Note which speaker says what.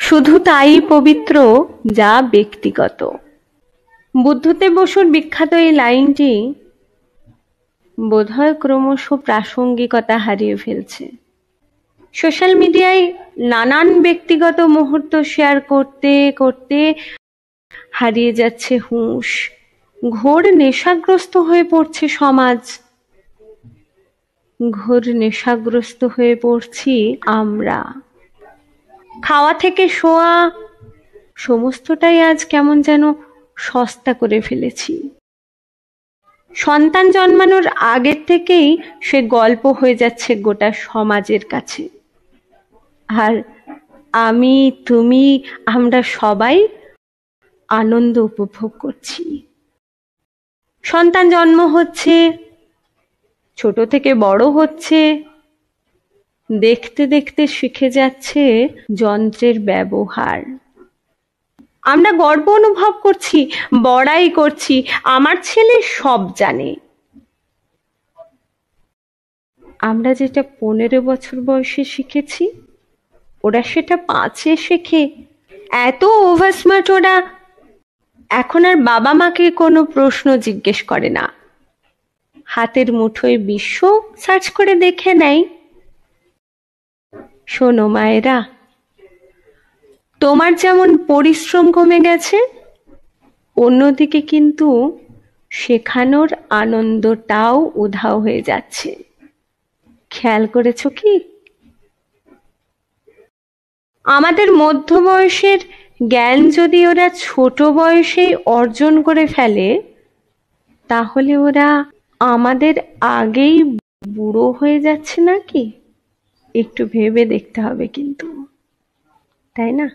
Speaker 1: শুধু তাই পবিত্র যা ব্যক্তিগত। বুদ্ধদেব বসুর বিখ্যাত এই লাইনটি বোধহয় ক্রমশ প্রাসঙ্গিকতা হারিয়ে ফেলছে। সোশ্যাল মিডিয়ায় নানান ব্যক্তিগত মুহূর্ত শেয়ার করতে করতে হারিয়ে যাচ্ছে হুঁশ, ঘোর নেশাগ্রস্ত হয়ে পড়ছে সমাজ, ঘোর নেশাগ্রস্ত হয়ে পড়ছি আমরা। খাওয়া থেকে শোয়া সমস্তটাই আজ কেমন যেন সস্তা করে ফেলেছি। সন্তান জন্মানোর আগের থেকেই সে গল্প হয়ে যাচ্ছে গোটা সমাজের কাছে, আর আমি, তুমি, আমরা সবাই আনন্দ উপভোগ করছি। সন্তান জন্ম হচ্ছে, ছোট থেকে বড় হচ্ছে, দেখতে দেখতে শিখে যাচ্ছে যন্ত্রের ব্যবহার। আমরা গর্ব অনুভব করছি, বড়াই করছি, আমার ছেলে সব জানে। আমরা যেটা 15 বছর বয়সে শিখেছি, ওরা সেটা 5-এ শেখে। এত ওভার স্মার্ট ওরা, এখন আর বাবা মাকে কোনো প্রশ্ন জিজ্ঞেস করে না, হাতের মুঠোয় বিশ্ব সার্চ করে দেখে নেয়। শোনো মায়েরা, তোমার যেমন পরিশ্রম কমে গেছে, অন্যদিকে কিন্তু শেখানোর আনন্দটাও উধাও হয়ে যাচ্ছে। খেয়াল করেছো কি? আমাদের মধ্য বয়সের জ্ঞান যদি ওরা ছোট বয়সেই অর্জন করে ফেলে, তাহলে ওরা আমাদের আগেই বুড়ো হয়ে যাচ্ছে নাকি? একটু ভেবে দেখতে হবে কিন্তু, তাই না?